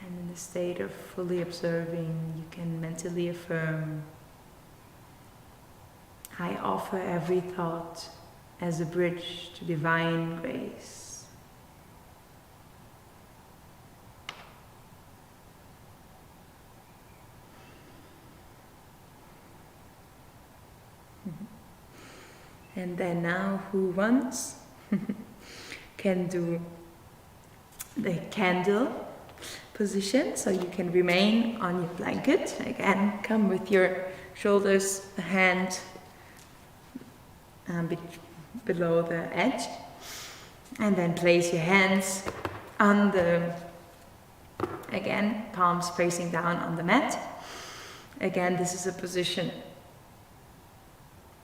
Speaker 2: And in the state of fully observing, you can mentally affirm, I offer every thought as a bridge to divine grace. And then now, who wants can do the candle position, so you can remain on your blanket. Again, come with your shoulders, the hand below the edge. And then place your hands on the, again, palms facing down on the mat. Again, this is a position,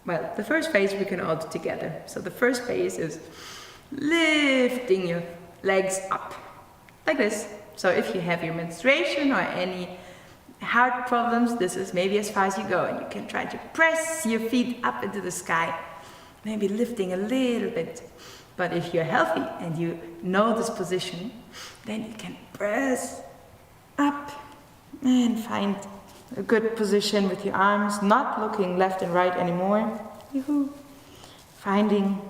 Speaker 2: well, the first phase we can all do together. So the first phase is lifting your legs up, like this. So if you have your menstruation or any heart problems, this is maybe as far as you go, and you can try to press your feet up into the sky, maybe lifting a little bit. But if you're healthy and you know this position, then you can press up and find a good position with your arms, not looking left and right anymore. Yoo-hoo. Finding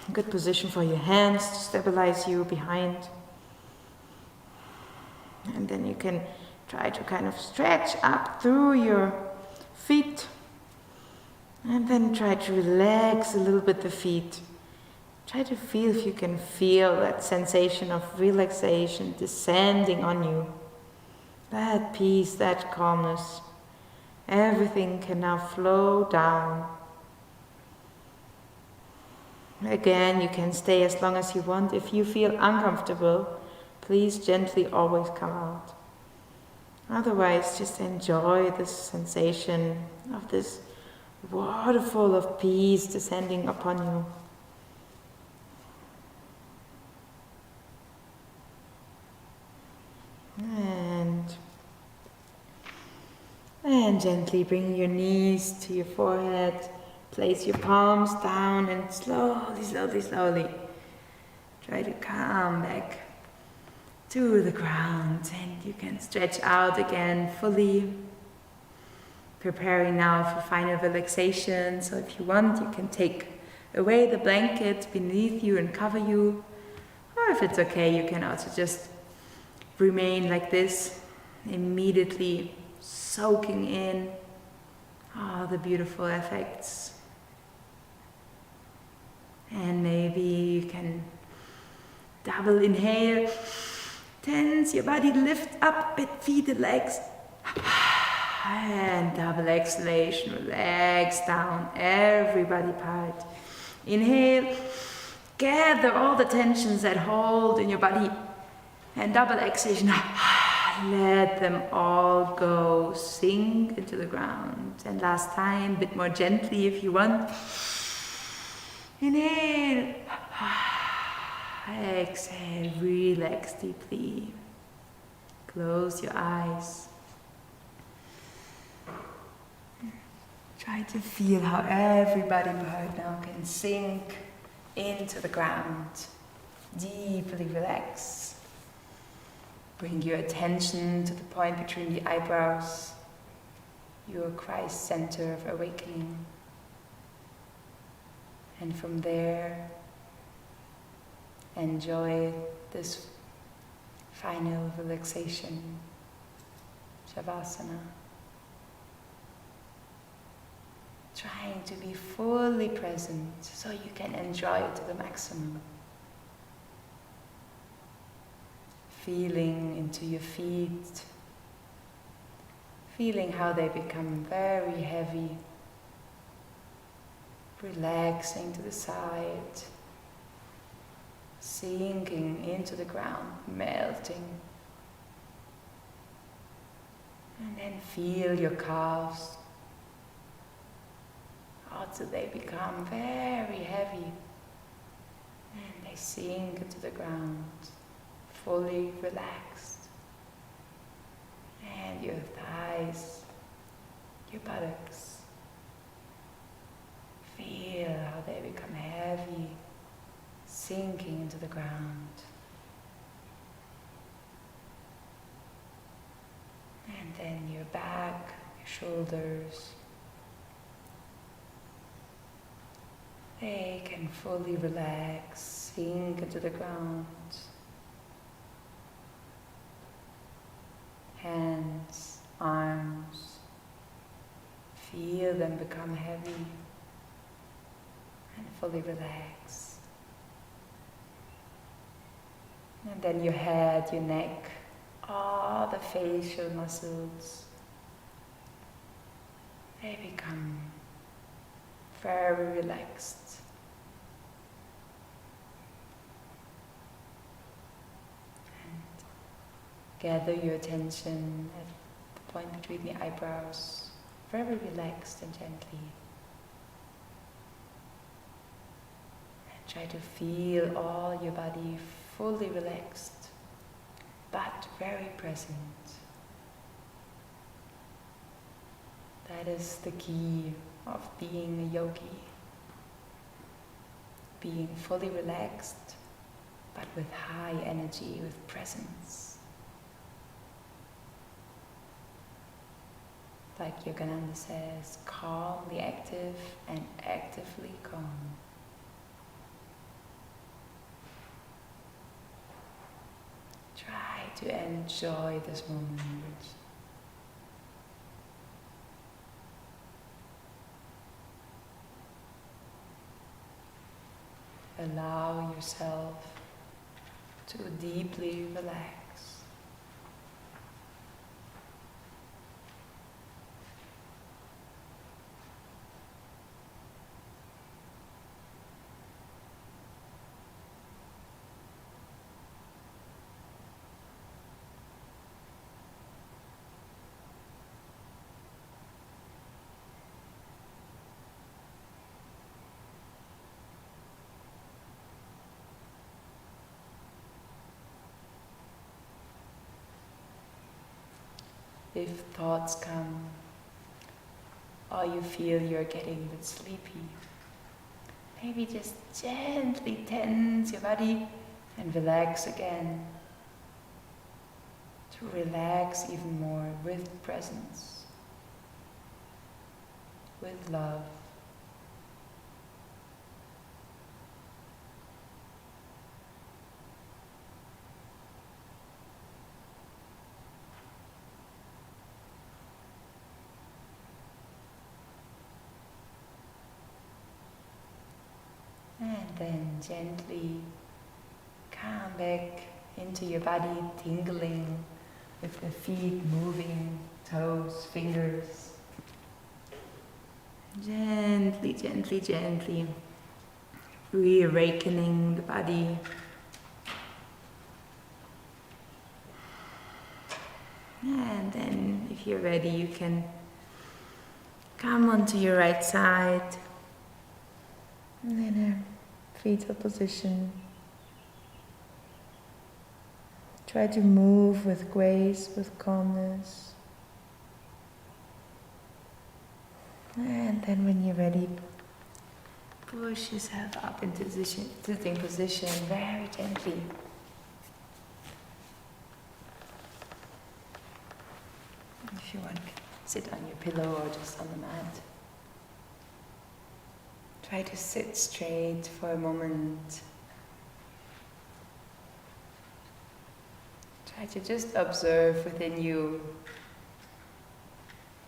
Speaker 2: a good position for your hands to stabilize you behind. And then you can try to kind of stretch up through your feet. And then try to relax a little bit the feet. Try to feel if you can feel that sensation of relaxation descending on you. That peace, that calmness. Everything can now flow down. Again, you can stay as long as you want. If you feel uncomfortable, please gently always come out. Otherwise, just enjoy this sensation of this waterfall of peace descending upon you. And gently bring your knees to your forehead. Place your palms down and slowly try to come back to the ground. And you can stretch out again fully. Preparing now for final relaxation. So if you want, you can take away the blanket beneath you and cover you. Or if it's okay, you can also just remain like this, immediately soaking in all the beautiful effects. And maybe you can double inhale, tense your body, lift up a bit, feet and legs. And double exhalation, relax down every body part. Inhale, gather all the tensions that hold in your body. And double exhalation, let them all go, sink into the ground. And last time, a bit more gently if you want. Inhale, exhale, relax deeply. Close your eyes. Try to feel how every body part now can sink into the ground. Deeply relax. Bring your attention to the point between the eyebrows, your Christ center of awakening. And from there, enjoy this final relaxation, Shavasana. Trying to be fully present so you can enjoy it to the maximum. Feeling into your feet, feeling how they become very heavy, relaxing to the side, sinking into the ground, melting. And then feel your calves. Also they become very heavy and they sink into the ground, fully relaxed. And your thighs, your buttocks, feel how they become heavy, sinking into the ground. And then your back, your shoulders, they can fully relax, sink into the ground. Hands, arms, feel them become heavy and fully relax. And then your head, your neck, all the facial muscles, they become very relaxed. And gather your attention at the point between the eyebrows, very relaxed and gently. And try to feel all your body fully relaxed, but very present. That is the key of being a yogi. Being fully relaxed, but with high energy, with presence. Like Yogananda says, calmly active and actively calm. Try to enjoy this moment. Allow yourself to deeply relax. If thoughts come, or you feel you're getting a bit sleepy, maybe just gently tense your body and relax again. To relax even more with presence, with love. And then gently come back into your body, tingling with the feet moving, toes, fingers. Gently, gently, gently reawakening the body. And then if you're ready, you can come onto your right side. And then a fetal position. Try to move with grace, with calmness. And then when you're ready, push yourself up into sitting position very gently. If you want, sit on your pillow or just on the mat. Try to sit straight for a moment. Try to just observe within you.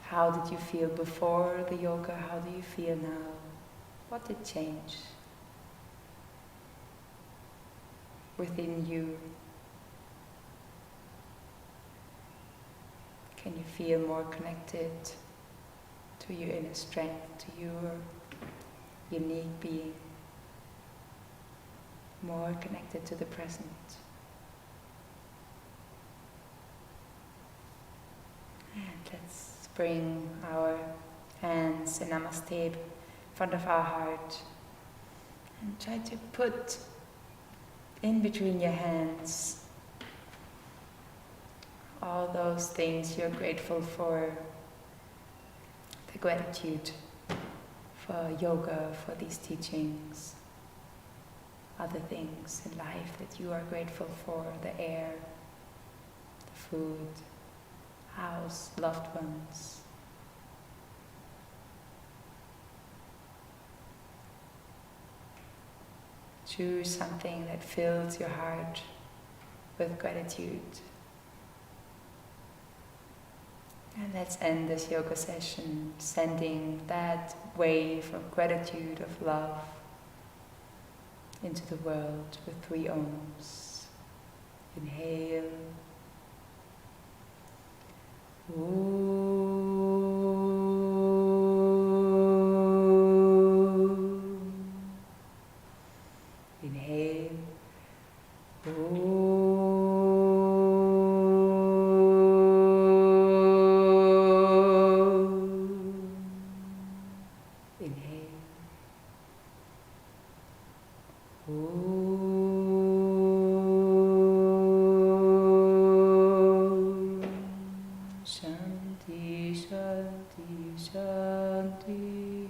Speaker 2: How did you feel before the yoga? How do you feel now? What did change within you? Can you feel more connected to your inner strength, to your unique being? More connected to the present? And let's bring our hands in Namaste in front of our heart and try to put in between your hands all those things you're grateful for, the gratitude for yoga, for these teachings, other things in life that you are grateful for, the air, the food, house, loved ones. Choose something that fills your heart with gratitude. And let's end this yoga session sending that wave of gratitude, of love into the world with 3 Oms. Inhale. Om.
Speaker 1: Inhale. Shanti, Shanti, Shanti.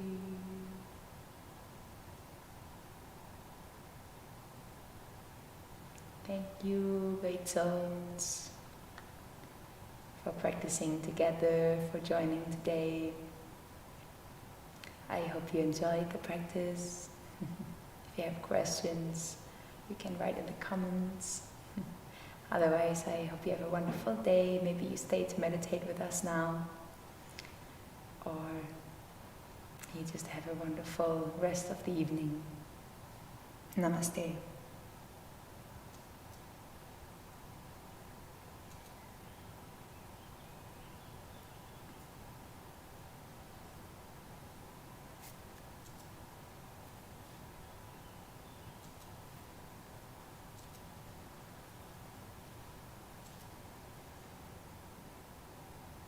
Speaker 1: Thank you, great souls, for practicing together, for joining today. I hope you enjoyed the practice. If you have questions, you can write in the comments. Otherwise, I hope you have a wonderful day. Maybe you stay to meditate with us now, or you just have a wonderful rest of the evening. Namaste.